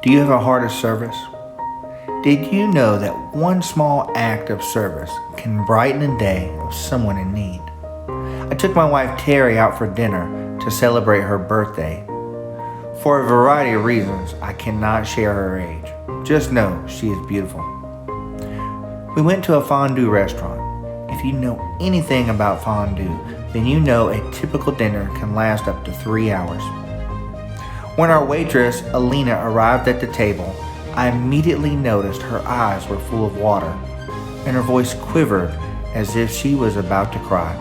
Do you have a heart of service? Did you know that one small act of service can brighten the day of someone in need? I took my wife Terry out for dinner to celebrate her birthday. For a variety of reasons, I cannot share her age. Just know she is beautiful. We went to a fondue restaurant. If you know anything about fondue, then you know a typical dinner can last up to 3 hours. When our waitress, Alina, arrived at the table, I immediately noticed her eyes were full of water, and her voice quivered as if she was about to cry.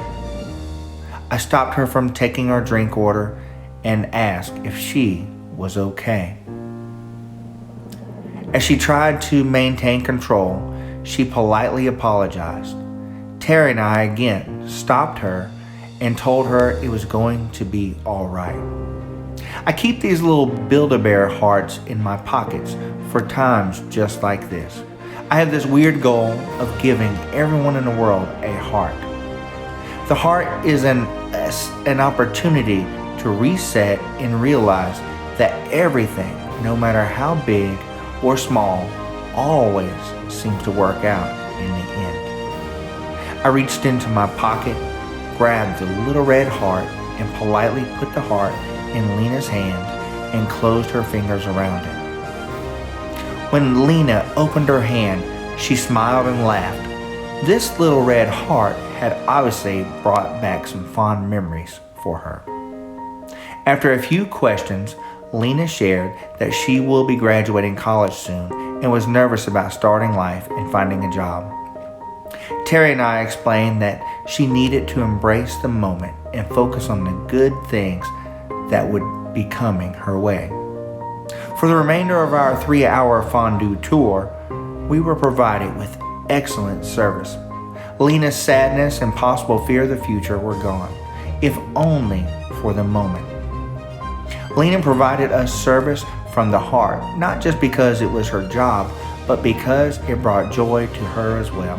I stopped her from taking our drink order and asked if she was okay. As she tried to maintain control, she politely apologized. Terry and I again stopped her and told her it was going to be all right. I keep these little Build-A-Bear hearts in my pockets for times just like this. I have this weird goal of giving everyone in the world a heart. The heart is an opportunity to reset and realize that everything, no matter how big or small, always seems to work out in the end. I reached into my pocket, grabbed the little red heart, and politely put the heart in Lena's hand and closed her fingers around it. When Lena opened her hand, she smiled and laughed. This little red heart had obviously brought back some fond memories for her. After a few questions, Lena shared that she will be graduating college soon and was nervous about starting life and finding a job. Terry and I explained that she needed to embrace the moment and focus on the good things that would be coming her way. For the remainder of our 3-hour fondue tour, we were provided with excellent service. Lena's sadness and possible fear of the future were gone, if only for the moment. Lena provided us service from the heart, not just because it was her job, but because it brought joy to her as well.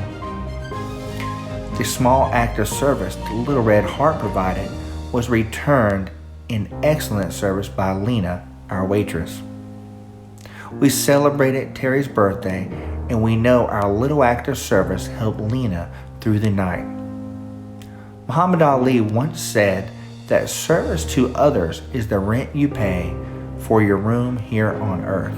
The small act of service the little red heart provided was returned in excellent service by Lena, our waitress. We celebrated Terry's birthday, and we know our little act of service helped Lena through the night. Muhammad Ali once said that service to others is the rent you pay for your room here on earth.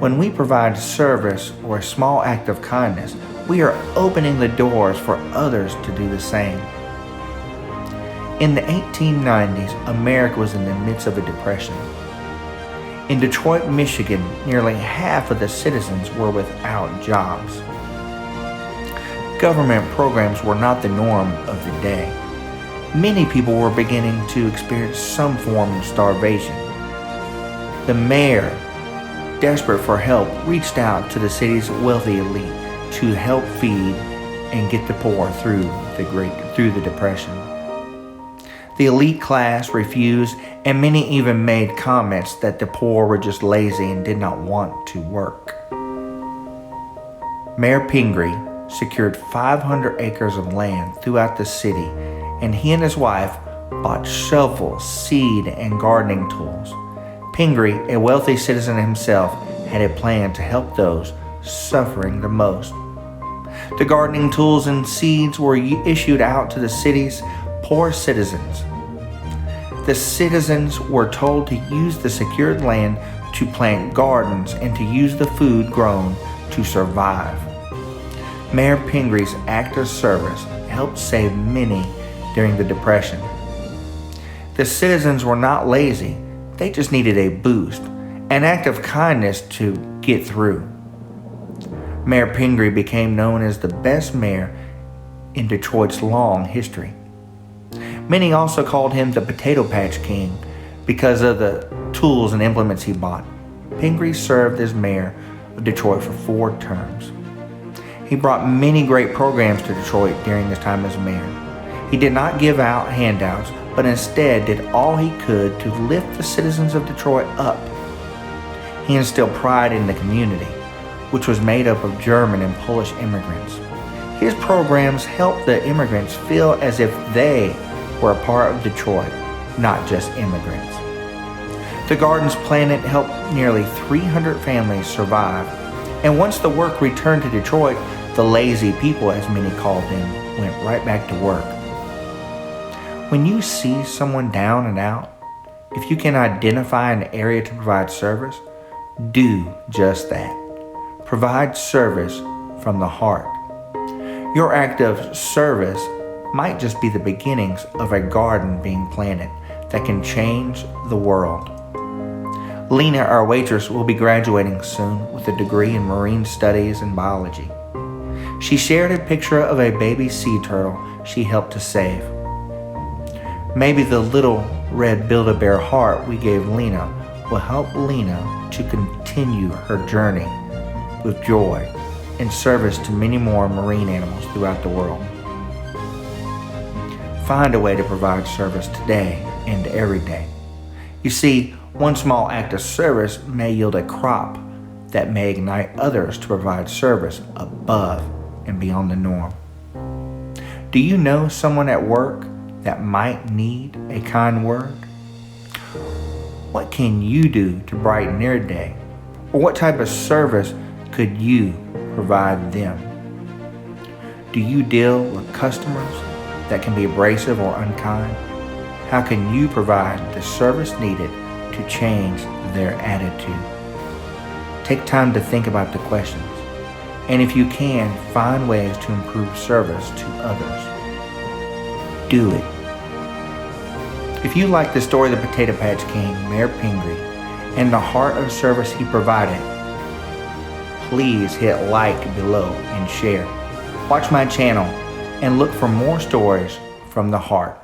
When we provide service or a small act of kindness, we are opening the doors for others to do the same. In the 1890s, America was in the midst of a depression. In Detroit, Michigan, nearly half of the citizens were without jobs. Government programs were not the norm of the day. Many people were beginning to experience some form of starvation. The mayor, desperate for help, reached out to the city's wealthy elite to help feed and get the poor through the depression. The elite class refused, and many even made comments that the poor were just lazy and did not want to work. Mayor Pingree secured 500 acres of land throughout the city, and he and his wife bought shovels, seed, and gardening tools. Pingree, a wealthy citizen himself, had a plan to help those suffering the most. The gardening tools and seeds were issued out to the city's poor citizens. The citizens were told to use the secured land to plant gardens and to use the food grown to survive. Mayor Pingree's act of service helped save many during the Depression. The citizens were not lazy, they just needed a boost, an act of kindness to get through. Mayor Pingree became known as the best mayor in Detroit's long history. Many also called him the Potato Patch King because of the tools and implements he bought. Pingree served as mayor of Detroit for 4 terms. He brought many great programs to Detroit during his time as mayor. He did not give out handouts, but instead did all he could to lift the citizens of Detroit up. He instilled pride in the community, which was made up of German and Polish immigrants. His programs helped the immigrants feel as if they were a part of Detroit, not just immigrants. The gardens planted helped nearly 300 families survive, and once the work returned to Detroit, the lazy people, as many called them, went right back to work. When you see someone down and out, if you can identify an area to provide service, do just that. Provide service from the heart. Your act of service might just be the beginnings of a garden being planted that can change the world. Lena, our waitress, will be graduating soon with a degree in marine studies and biology. She shared a picture of a baby sea turtle she helped to save. Maybe the little red Build-A-Bear heart we gave Lena will help Lena to continue her journey with joy and service to many more marine animals throughout the world. Find a way to provide service today and every day. You see, one small act of service may yield a crop that may ignite others to provide service above and beyond the norm. Do you know someone at work that might need a kind word? What can you do to brighten their day? Or what type of service could you provide them? Do you deal with customers that can be abrasive or unkind? How can you provide the service needed to change their attitude? Take time to think about the questions, and if you can, find ways to improve service to others. Do it. If you like the story of the Potato Patch King, Mayor Pingree, and the heart of service he provided, please hit like below and share. Watch my channel and look for more stories from the heart.